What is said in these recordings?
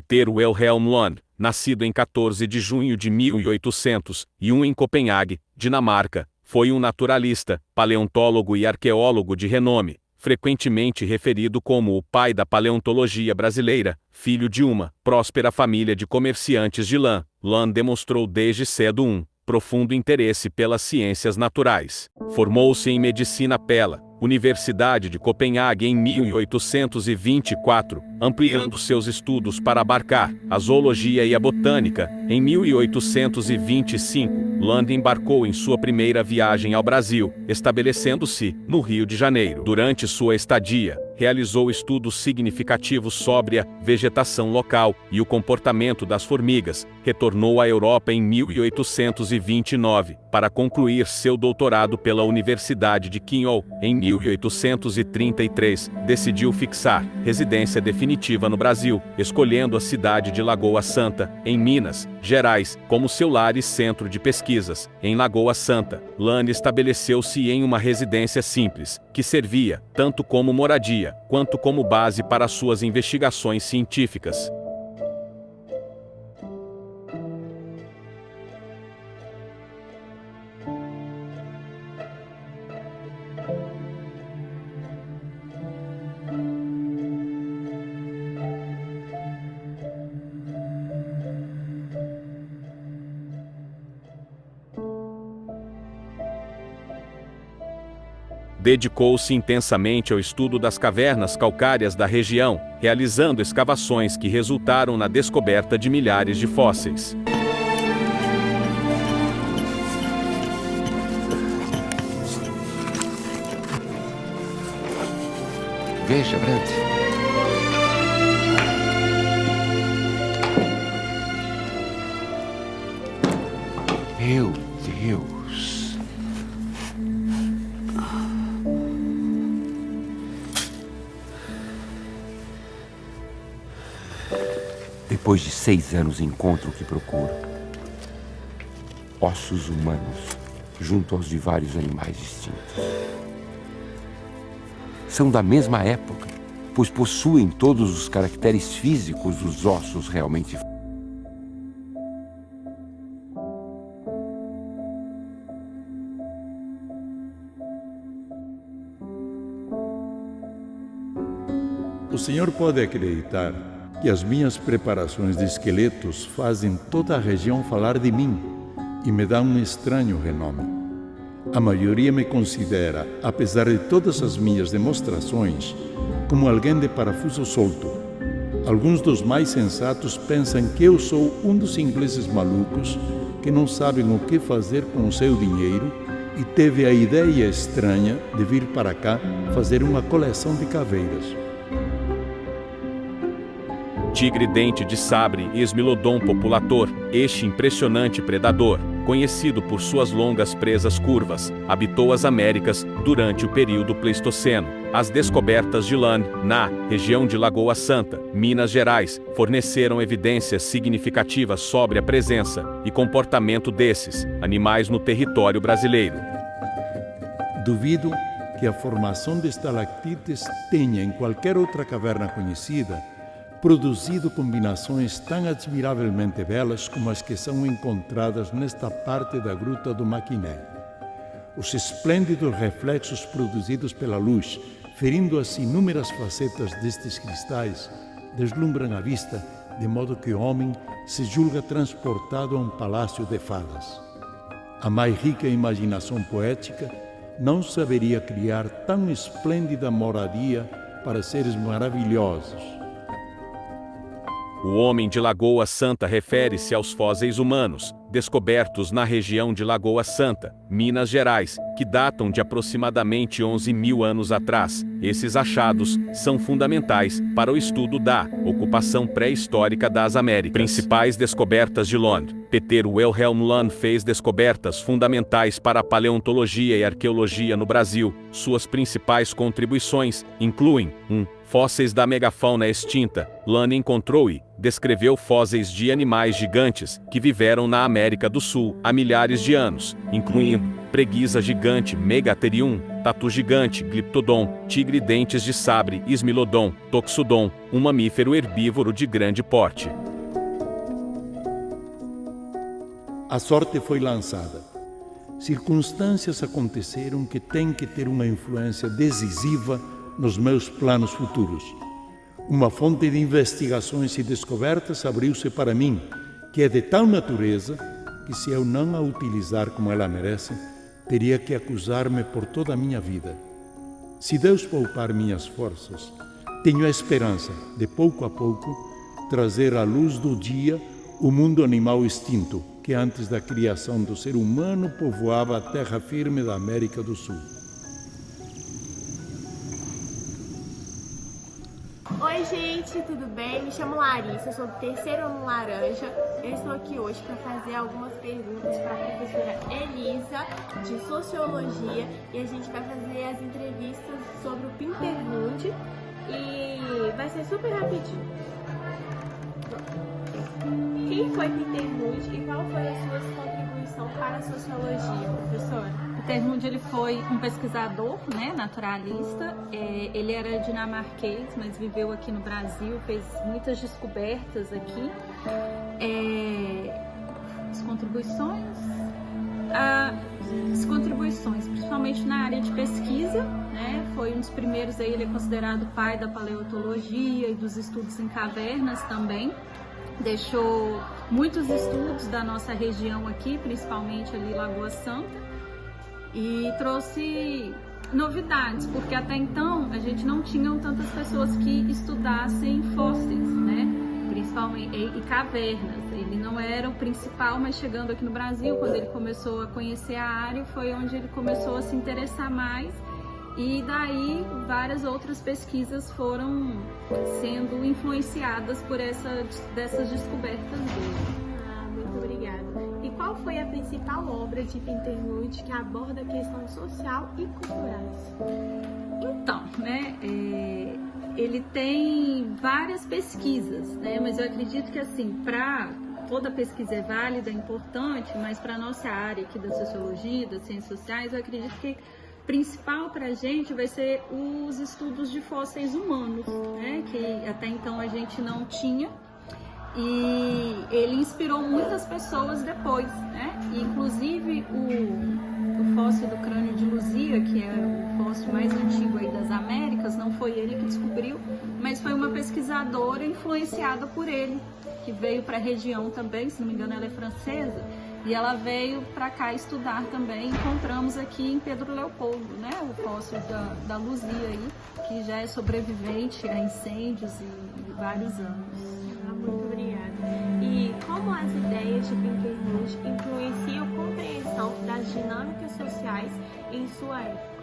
Peter Wilhelm Lund, nascido em 14 de junho de 1801 em Copenhague, Dinamarca, foi um naturalista, paleontólogo e arqueólogo de renome, frequentemente referido como o pai da paleontologia brasileira, filho de uma próspera família de comerciantes de lã. Lund demonstrou desde cedo um profundo interesse pelas ciências naturais. Formou-se em medicina pela Universidade de Copenhague em 1824, ampliando seus estudos para abarcar a zoologia e a botânica. Em 1825, Lund embarcou em sua primeira viagem ao Brasil, estabelecendo-se no Rio de Janeiro. Durante sua estadia, realizou estudos significativos sobre a vegetação local e o comportamento das formigas. Retornou à Europa em 1829, para concluir seu doutorado pela Universidade de Quinhão. Em 1833, decidiu fixar residência definitiva no Brasil, escolhendo a cidade de Lagoa Santa, em Minas Gerais, como seu lar e centro de pesquisas. Em Lagoa Santa, Lund estabeleceu-se em uma residência simples, que servia tanto como moradia, quanto como base para suas investigações científicas. Dedicou-se intensamente ao estudo das cavernas calcárias da região, realizando escavações que resultaram na descoberta de milhares de fósseis. Veja, Brandt. Meu Deus. Depois de 6 anos encontro o que procuro. Ossos humanos, junto aos de vários animais distintos. São da mesma época, pois possuem todos os caracteres físicos dos ossos realmente. O senhor pode acreditar que as minhas preparações de esqueletos fazem toda a região falar de mim e me dão um estranho renome. A maioria me considera, apesar de todas as minhas demonstrações, como alguém de parafuso solto. Alguns dos mais sensatos pensam que eu sou um dos ingleses malucos que não sabem o que fazer com o seu dinheiro e teve a ideia estranha de vir para cá fazer uma coleção de caveiras. Tigre-dente de sabre e Smilodon populator, este impressionante predador, conhecido por suas longas presas curvas, habitou as Américas durante o período Pleistoceno. As descobertas de Lund, na região de Lagoa Santa, Minas Gerais, forneceram evidências significativas sobre a presença e comportamento desses animais no território brasileiro. Duvido que a formação de estalactites tenha em qualquer outra caverna conhecida produzido combinações tão admiravelmente belas como as que são encontradas nesta parte da Gruta do Maquiné. Os esplêndidos reflexos produzidos pela luz, ferindo as inúmeras facetas destes cristais, deslumbram a vista, de modo que o homem se julga transportado a um palácio de fadas. A mais rica imaginação poética não saberia criar tão esplêndida moradia para seres maravilhosos. O homem de Lagoa Santa refere-se aos fósseis humanos, descobertos na região de Lagoa Santa, Minas Gerais, que datam de aproximadamente 11.000 anos atrás. Esses achados são fundamentais para o estudo da ocupação pré-histórica das Américas. Principais descobertas de Lund. Peter Wilhelm Lund fez descobertas fundamentais para a paleontologia e arqueologia no Brasil. Suas principais contribuições incluem fósseis da megafauna extinta. Lund encontrou e descreveu fósseis de animais gigantes que viveram na América do Sul há milhares de anos, incluindo preguiça gigante Megatherium, tatu gigante Glyptodon, tigre dentes de sabre Smilodon, Toxodon, um mamífero herbívoro de grande porte. A sorte foi lançada. Circunstâncias aconteceram que têm que ter uma influência decisiva nos meus planos futuros. Uma fonte de investigações e descobertas abriu-se para mim, que é de tal natureza que, se eu não a utilizar como ela merece, teria que acusar-me por toda a minha vida. Se Deus poupar minhas forças, tenho a esperança de, pouco a pouco, trazer à luz do dia o mundo animal extinto, que antes da criação do ser humano povoava a terra firme da América do Sul. Oi gente, tudo bem? Me chamo Larissa, sou do terceiro ano laranja. Eu estou aqui hoje para fazer algumas perguntas para a professora Elisa, de Sociologia, e a gente vai fazer as entrevistas sobre o Pintermund e vai ser super rapidinho. Quem foi Pintermund e qual foi a sua contribuição para a Sociologia, professora? Pintermund, ele foi um pesquisador, né, naturalista. Ele era dinamarquês, mas viveu aqui no Brasil, fez muitas descobertas aqui. As contribuições, principalmente na área de pesquisa, né, foi um dos primeiros, aí, ele é considerado o pai da paleontologia e dos estudos em cavernas também. Deixou muitos estudos da nossa região aqui, principalmente ali Lagoa Santa, e trouxe novidades, porque até então a gente não tinha tantas pessoas que estudassem fósseis, né? Principalmente e cavernas. Ele não era o principal, mas chegando aqui no Brasil, quando ele começou a conhecer a área, foi onde ele começou a se interessar mais, e daí várias outras pesquisas foram sendo influenciadas por dessas descobertas dele. Muito obrigada. E qual foi a principal obra de Pintermund que aborda a questão social e culturais? Então, né, ele tem várias pesquisas, né, mas eu acredito que, assim, toda pesquisa é válida, é importante, mas para a nossa área aqui da sociologia, das ciências sociais, eu acredito que principal para a gente vai ser os estudos de fósseis humanos, né, que até então a gente não tinha, e ele inspirou muitas pessoas depois, né, e inclusive o fóssil do crânio de Luzia, que é o fóssil mais antigo aí das Américas, não foi ele que descobriu, mas foi uma pesquisadora influenciada por ele, que veio para a região também, se não me engano ela é francesa, e ela veio para cá estudar também. Encontramos aqui em Pedro Leopoldo, né, o fóssil da Luzia aí, que já é sobrevivente a incêndios e vários anos. Muito obrigada. E como as ideias de Pintermund influenciam a compreensão das dinâmicas sociais em sua época?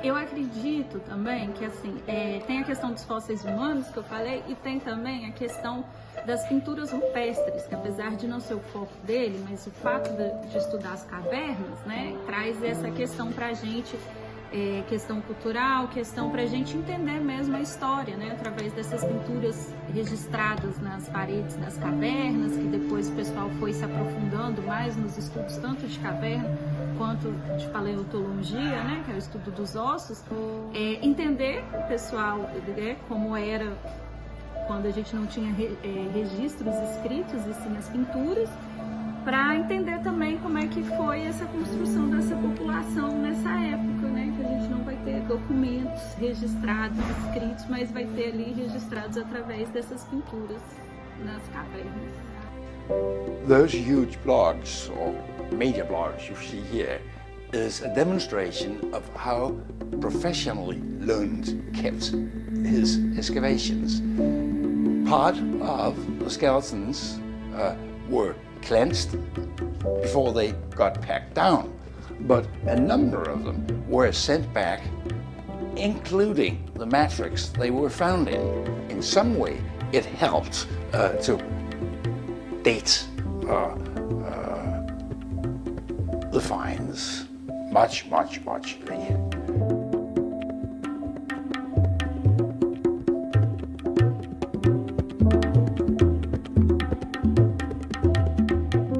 Eu acredito também que, assim, tem a questão dos fósseis humanos que eu falei, e tem também a questão das pinturas rupestres, que apesar de não ser o foco dele, mas o fato de estudar as cavernas, né, traz essa questão pra gente, questão cultural, questão pra gente entender mesmo a história, né, através dessas pinturas registradas nas paredes das cavernas, que depois o pessoal foi se aprofundando mais nos estudos tanto de caverna quanto de paleontologia, né, que é o estudo dos ossos, entender, pessoal, como era quando a gente não tinha registros escritos e sim as pinturas, para entender também como é que foi essa construção dessa população nessa época, né, que a gente não vai ter documentos registrados, escritos, mas vai ter ali registrados através dessas pinturas nas cavernas. Those huge blocks, or media blocks you see here, is a demonstration of how professionally Lund kept his excavations. Part of the skeletons were cleansed before they got packed down, but a number of them were sent back, including the matrix they were found in. In some way, it helped to date the finds much later.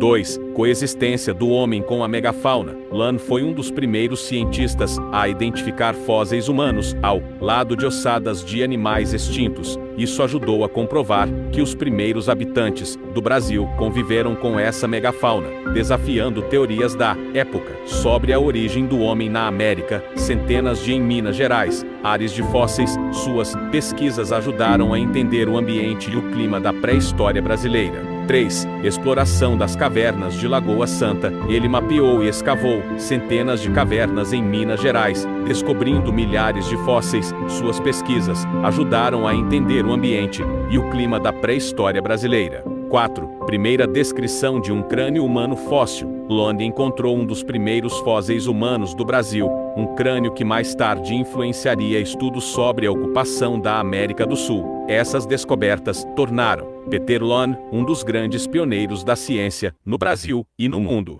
2. Coexistência do homem com a megafauna. Lan foi um dos primeiros cientistas a identificar fósseis humanos ao lado de ossadas de animais extintos. Isso ajudou a comprovar que os primeiros habitantes do Brasil conviveram com essa megafauna, desafiando teorias da época sobre a origem do homem na América. Centenas de em Minas Gerais, áreas de fósseis. Suas pesquisas ajudaram a entender o ambiente e o clima da pré-história brasileira. 3. Exploração das cavernas de Lagoa Santa. Ele mapeou e escavou centenas de cavernas em Minas Gerais, descobrindo milhares de fósseis. Suas pesquisas ajudaram a entender o ambiente e o clima da pré-história brasileira. 4. Primeira descrição de um crânio humano fóssil. Lan encontrou um dos primeiros fósseis humanos do Brasil, um crânio que mais tarde influenciaria estudos sobre a ocupação da América do Sul. Essas descobertas tornaram Peter Lan um dos grandes pioneiros da ciência no Brasil e no mundo.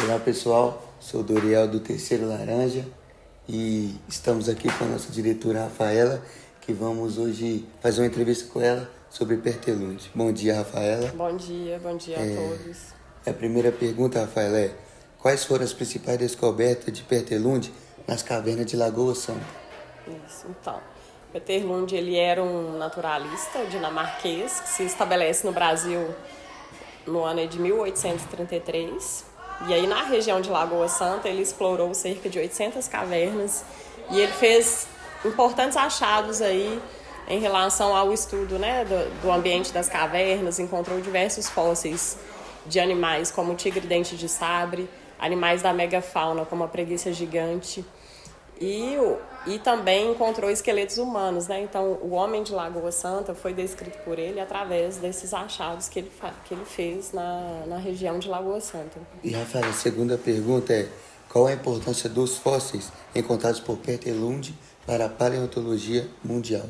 Olá pessoal, sou Doriel do Terceiro Laranja e estamos aqui com a nossa diretora Rafaela, que vamos hoje fazer uma entrevista com ela sobre Pertelunde. Bom dia, Rafaela. Bom dia a todos. A primeira pergunta, Rafaela, é: quais foram as principais descobertas de Pertelunde nas cavernas de Lagoa Santa? Isso, então. Pertelunde, ele era um naturalista dinamarquês que se estabelece no Brasil no ano de 1833. E aí, na região de Lagoa Santa, ele explorou cerca de 800 cavernas e ele fez importantes achados aí em relação ao estudo, né, do ambiente das cavernas. Encontrou diversos fósseis de animais como o tigre-dente de sabre, animais da megafauna como a preguiça gigante e também encontrou esqueletos humanos, né? Então, o homem de Lagoa Santa foi descrito por ele através desses achados que ele fez na região de Lagoa Santa. E, Rafael, a segunda pergunta é: qual a importância dos fósseis encontrados por Pertelunde para a paleontologia mundial?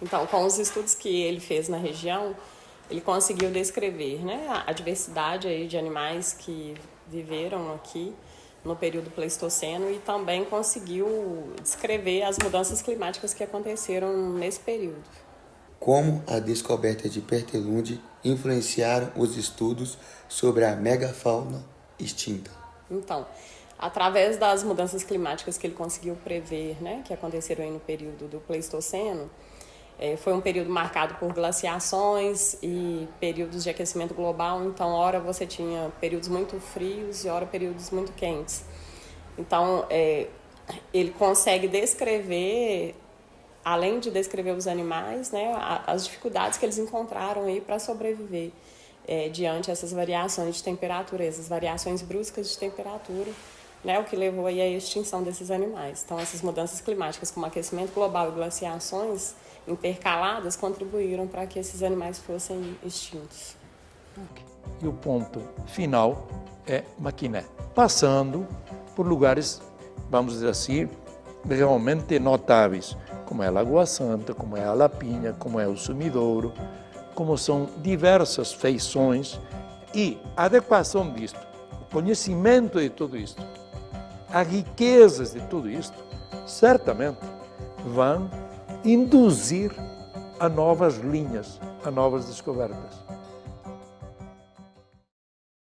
Então, com os estudos que ele fez na região, ele conseguiu descrever, né, a diversidade aí de animais que viveram aqui no período Pleistoceno e também conseguiu descrever as mudanças climáticas que aconteceram nesse período. Como a descoberta de Pertelunde influenciaram os estudos sobre a megafauna extinta? Então, através das mudanças climáticas que ele conseguiu prever, né, que aconteceram aí no período do Pleistoceno, foi um período marcado por glaciações e períodos de aquecimento global. Então, ora você tinha períodos muito frios e ora períodos muito quentes. Então, ele consegue descrever, além de descrever os animais, né, as dificuldades que eles encontraram aí para sobreviver diante dessas variações de temperatura, essas variações bruscas de temperatura, né, o que levou aí à extinção desses animais. Então, essas mudanças climáticas, como aquecimento global e glaciações intercaladas, contribuíram para que esses animais fossem extintos. E o ponto final é Maquiné, passando por lugares, vamos dizer assim, realmente notáveis, como é a Lagoa Santa, como é a Lapinha, como é o Sumidouro, como são diversas feições e a adequação disto, o conhecimento de tudo isto, as riquezas de tudo isto, certamente vão induzir a novas linhas, a novas descobertas.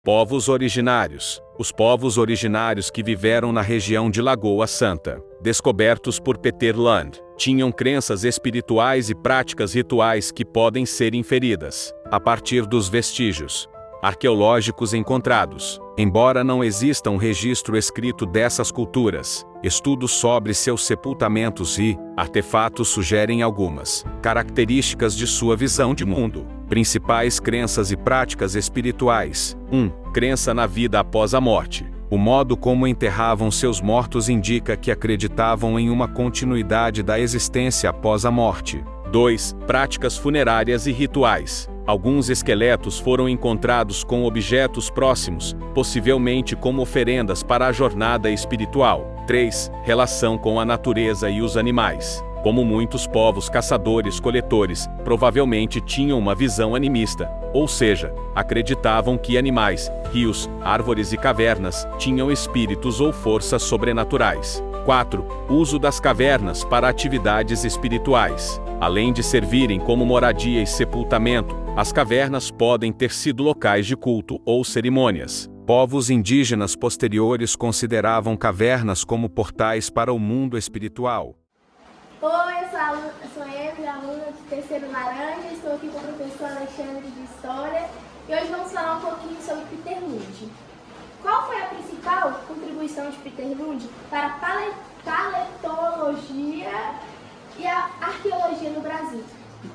Povos originários. Os povos originários que viveram na região de Lagoa Santa, descobertos por Peter Lan, tinham crenças espirituais e práticas rituais que podem ser inferidas a partir dos vestígios arqueológicos encontrados. Embora não exista um registro escrito dessas culturas, estudos sobre seus sepultamentos e artefatos sugerem algumas características de sua visão de mundo. Principais crenças e práticas espirituais. 1. Crença na vida após a morte. O modo como enterravam seus mortos indica que acreditavam em uma continuidade da existência após a morte. 2. Práticas funerárias e rituais. Alguns esqueletos foram encontrados com objetos próximos, possivelmente como oferendas para a jornada espiritual. 3. Relação com a natureza e os animais. Como muitos povos caçadores-coletores, provavelmente tinham uma visão animista, ou seja, acreditavam que animais, rios, árvores e cavernas tinham espíritos ou forças sobrenaturais. 4. Uso das cavernas para atividades espirituais. Além de servirem como moradia e sepultamento, As cavernas podem ter sido locais de culto ou cerimônias. Povos indígenas posteriores consideravam cavernas como portais para o mundo espiritual. Oi, eu sou Emily, aluna do terceiro Laranja, estou aqui com o professor Alexandre de História e hoje vamos falar um pouquinho sobre Peter Lund. Qual foi a principal contribuição de Peter Lund para a paleontologia e a arqueologia no Brasil?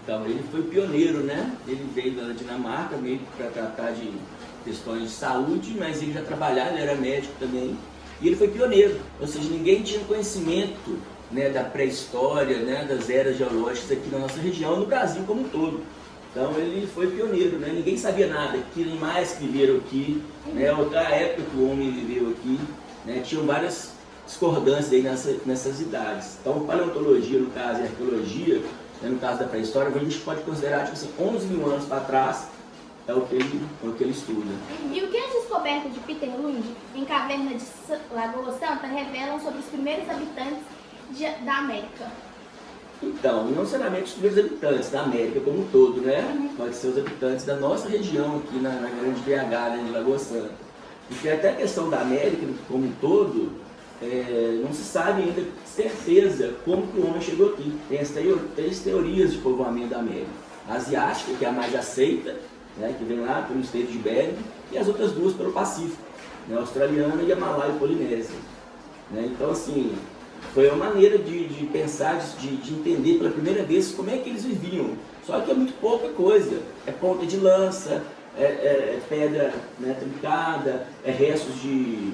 Então, ele foi pioneiro, né? Ele veio da Dinamarca meio para tratar de questões de saúde, mas ele já trabalhava, ele era médico também, e ele foi pioneiro, ou seja, ninguém tinha conhecimento, né, da pré-história, né, das eras geológicas aqui na nossa região e no Brasil como um todo. Então ele foi pioneiro, né? Ninguém sabia nada, que animais que viveram aqui, né, outra época que o homem viveu aqui, né, tinham várias discordâncias aí nessas idades. Então paleontologia, no caso, e arqueologia, né, no caso da pré-história, a gente pode considerar tipo assim, 11 mil anos para trás é o que ele estuda. E o que as descobertas de Peter Lund em caverna de Lagoa Santa revelam sobre os primeiros habitantes da América? Então, não necessariamente os primeiros habitantes da América como um todo, né? Pode ser os habitantes da nossa região aqui na grande BH, né, de Lagoa Santa. Porque até a questão da América como um todo, não se sabe ainda com certeza como que o homem chegou aqui. Tem as três teorias de povoamento da América. A asiática, que é a mais aceita, né, que vem lá pelo estreito de Bering, e as outras duas pelo Pacífico, né, a australiana e a Malaya e Polinésia. Né? Então, assim, foi uma maneira de pensar, de entender pela primeira vez como é que eles viviam. Só que é muito pouca coisa. É ponta de lança, é pedra, né, trincada, é restos de,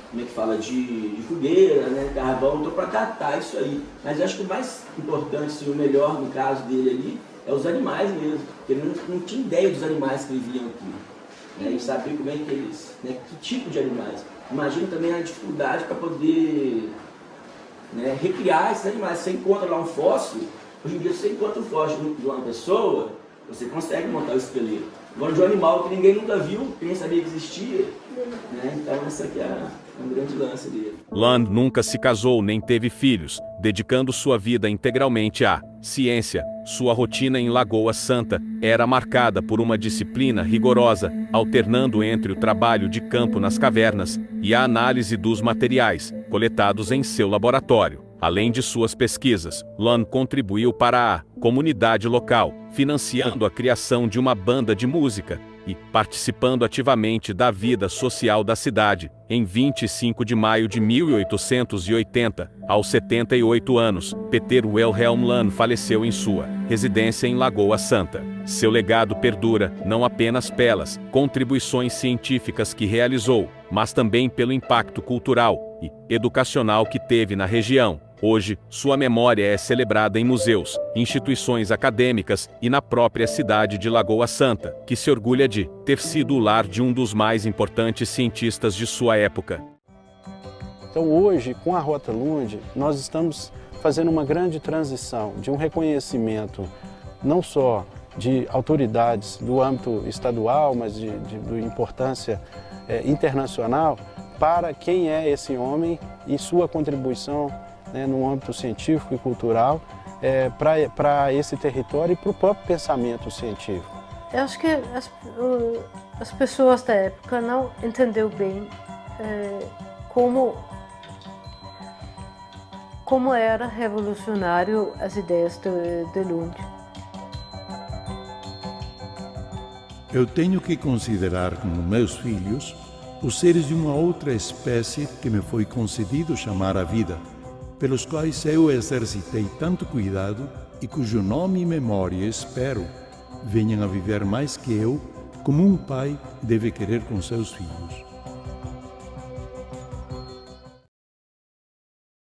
como é que fala, de fogueira, né, carvão. Então, para datar isso aí. Mas eu acho que o mais importante, e o melhor no caso dele ali, é os animais mesmo. Porque ele não tinha ideia dos animais que viviam aqui. Né, e saber como é que eles, né, que tipo de animais. Imagina também a dificuldade para poder, né, recriar esses animais. Você encontra lá um fóssil, hoje em dia você encontra um fóssil de uma pessoa, você consegue montar o esqueleto. Agora de um animal que ninguém nunca viu, que nem sabia que existia, né? Então essa aqui é um grande lance dele. Lund nunca se casou nem teve filhos, dedicando sua vida integralmente à ciência. Sua rotina em Lagoa Santa era marcada por uma disciplina rigorosa, alternando entre o trabalho de campo nas cavernas e a análise dos materiais coletados em seu laboratório. Além de suas pesquisas, Lund contribuiu para a comunidade local, financiando a criação de uma banda de música e participando ativamente da vida social da cidade. Em 25 de maio de 1880, aos 78 anos, Peter Wilhelm Lund faleceu em sua residência em Lagoa Santa. Seu legado perdura não apenas pelas contribuições científicas que realizou, mas também pelo impacto cultural e educacional que teve na região. Hoje, sua memória é celebrada em museus, instituições acadêmicas e na própria cidade de Lagoa Santa, que se orgulha de ter sido o lar de um dos mais importantes cientistas de sua época. Então hoje, com a Rota Lund, nós estamos fazendo uma grande transição de um reconhecimento não só de autoridades do âmbito estadual, mas de importância internacional, para quem é esse homem e sua contribuição, né, no âmbito científico e cultural para esse território e para o próprio pensamento científico. Eu acho que as pessoas da época não entenderam bem como era revolucionário as ideias de Lund. Eu tenho que considerar como meus filhos os seres de uma outra espécie que me foi concedido chamar a vida, pelos quais eu exercitei tanto cuidado e cujo nome e memória espero venham a viver mais que eu, como um pai deve querer com seus filhos.